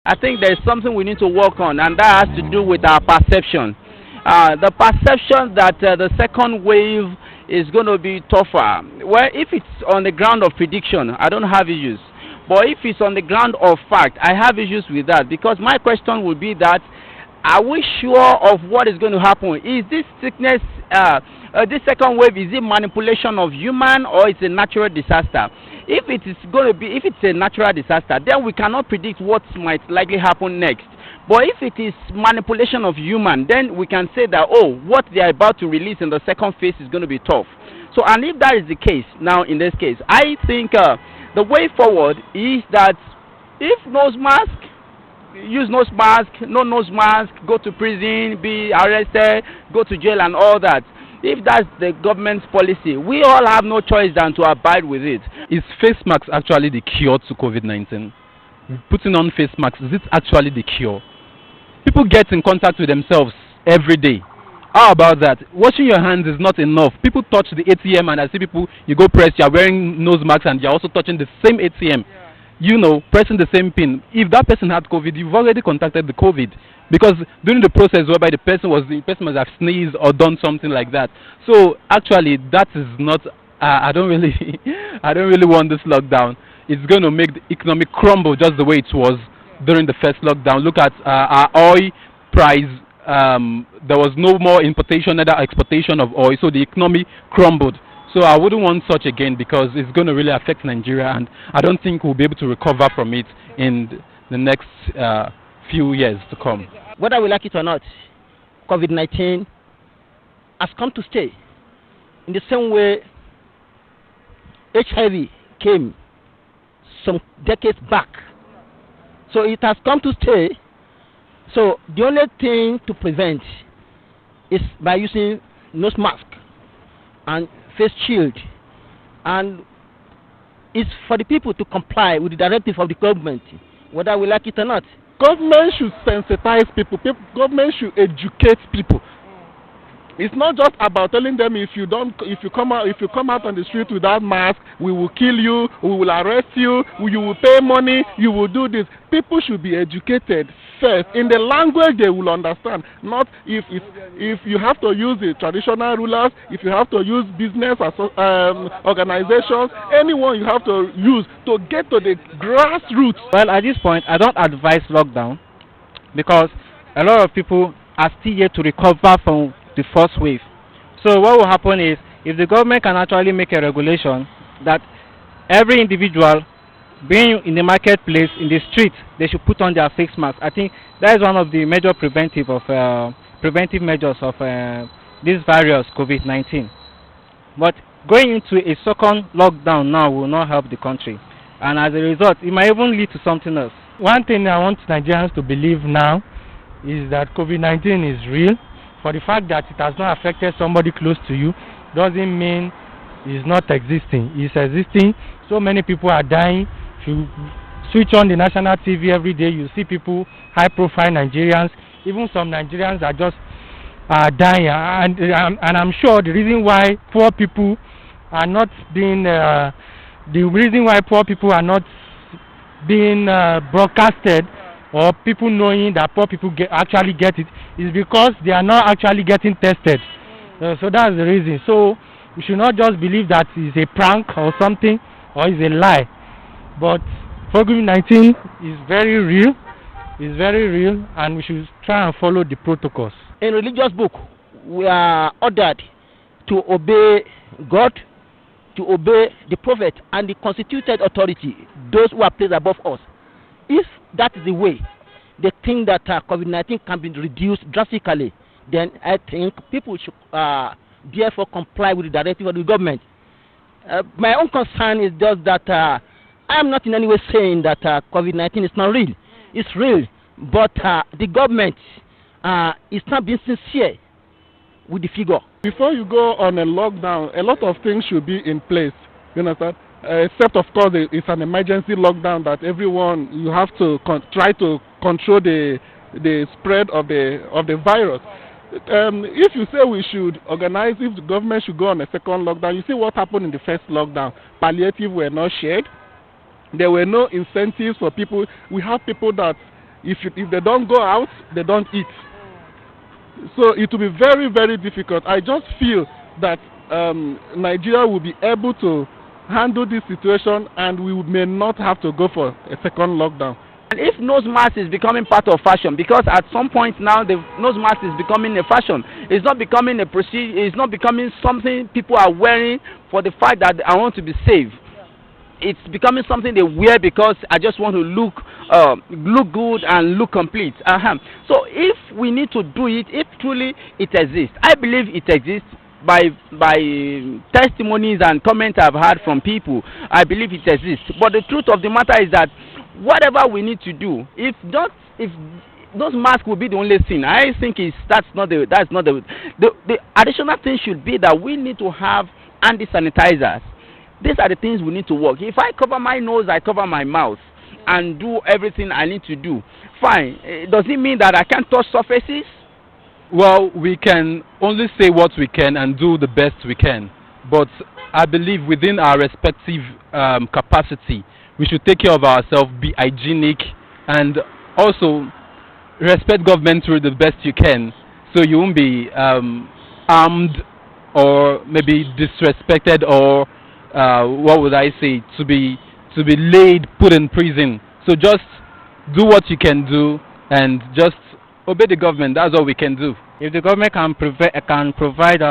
I think there's something we need to work on, and that has to do with our perception. The perception that the second wave is going to be tougher. Well, if it's on the ground of prediction, I don't have issues. But if it's on the ground of fact, I have issues with that, because my question would be that, are we sure of what is going to happen? Is this sickness, this second wave, is it manipulation of human, or it's a natural disaster? If it is going to be, if it's a natural disaster, then we cannot predict what might likely happen next. But if it is manipulation of human, then we can say that, oh, what they are about to release in the second phase is going to be tough. So, and if that is the case, now in this case, I think the way forward is that if nose mask, use nose mask, no nose mask, go to prison, be arrested, go to jail and all that. If that's the government's policy, we all have no choice than to abide with it. Is face masks actually the cure to COVID-19? Putting on face masks, is it actually the cure? People get in contact with themselves every day. How about that? Washing your hands is not enough. People touch the ATM, and I see people, you go press, you're wearing nose masks and you're also touching the same ATM. You know, pressing the same pin. If that person had COVID, you've already contacted the COVID, because during the process whereby the person must have sneezed or done something like that. So actually, that is not. I don't really want this lockdown. It's going to make the economy crumble just the way it was during the first lockdown. Look at our oil price. There was no more importation, neither exportation of oil, so the economy crumbled. So I wouldn't want such again, because it's going to really affect Nigeria, and I don't think we'll be able to recover from it in the next few years to come. Whether we like it or not, COVID-19 has come to stay. In the same way HIV came some decades back. So it has come to stay. So the only thing to prevent is by using nose mask and face shield, and it's for the people to comply with the directive of the government, whether we like it or not. Government should sensitize people. Government should educate people. It's not just about telling them, if you come out on the street without mask, we will kill you, we will arrest you, you will pay money, you will do this. People should be educated first in the language they will understand. Not if you have to use the traditional rulers, if you have to use business organizations, anyone you have to use to get to the grassroots. Well, at this point, I don't advise lockdown, because a lot of people are still yet to recover from the first wave. So what will happen is, if the government can actually make a regulation that every individual being in the marketplace, in the street, they should put on their face mask. I think that is one of the major preventive measures of this virus, COVID-19. But going into a second lockdown now will not help the country, and as a result, it might even lead to something else. One thing I want Nigerians to believe now is that COVID-19 is real. For the fact that it has not affected somebody close to you doesn't mean it's not existing. It's existing. So many people are dying. If you switch on the national TV every day, you see people, high-profile Nigerians, even some Nigerians are just dying. And I'm sure the reason why poor people are not being broadcasted, or people knowing that poor people actually get it, is because they are not actually getting tested. So that's the reason. So we should not just believe that it's a prank or something, or it's a lie. But COVID-19 is very real. It's very real, and we should try and follow the protocols. In religious book, we are ordered to obey God, to obey the prophet and the constituted authority, those who are placed above us. If that is the way they think that COVID-19 can be reduced drastically, then I think people should therefore comply with the directive of the government. My own concern is just that I am not in any way saying that COVID-19 is not real. It's real, but the government is not being sincere with the figure. Before you go on a lockdown, a lot of things should be in place. You understand? Except, of course, it's an emergency lockdown that everyone, you have to try to control the spread of the virus. If you say we should organize, if the government should go on a second lockdown, you see what happened in the first lockdown. Palliative were not shared. There were no incentives for people. We have people that If they don't go out, they don't eat. So it will be very, very difficult. I just feel that Nigeria will be able to handle this situation, and we may not have to go for a second lockdown. And if nose mask is becoming part of fashion, because at some point now the nose mask is becoming a fashion, it's not becoming a procedure, it's not becoming something people are wearing for the fact that I want to be safe. It's becoming something they wear because I just want to look good and look complete. So if we need to do it, if truly it exists, I believe it exists by testimonies and comments I've heard from people. I believe it exists. But the truth of the matter is that whatever we need to do, if those masks will be the only thing, I think that's not the additional thing should be that we need to have anti-sanitizers. These are the things we need to work. If I cover my nose, I cover my mouth and do everything I need to do, fine. Does it mean that I can't touch surfaces? Well, we can only say what we can and do the best we can. But I believe within our respective capacity, we should take care of ourselves, be hygienic, and also respect government through the best you can, so you won't be armed or maybe disrespected or what would I say, to be put in prison. So just do what you can do and just obey the government. That's all we can do. If the government can provide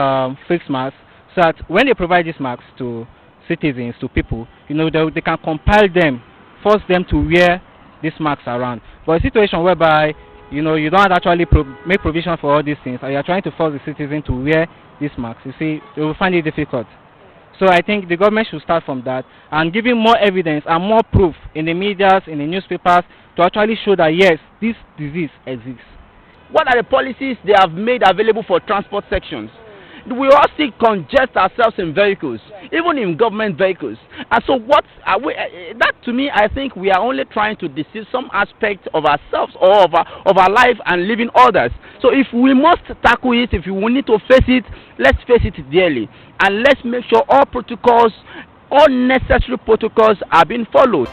fixed masks, so that when they provide these masks to citizens, to people, they can compel them, force them to wear these masks around. But a situation whereby you don't actually make provision for all these things, and you're trying to force the citizen to wear these masks, you see, they will find it difficult. So I think the government should start from that and giving more evidence and more proof in the media, in the newspapers, to actually show that yes, this disease exists. What are the policies they have made available for transport sections? We all still congest ourselves in vehicles, even in government vehicles. And so what are we, that to me, I think we are only trying to deceive some aspect of ourselves or of our life and living others. So if we must tackle it, if we need to face it, let's face it daily. And let's make sure all necessary protocols are being followed.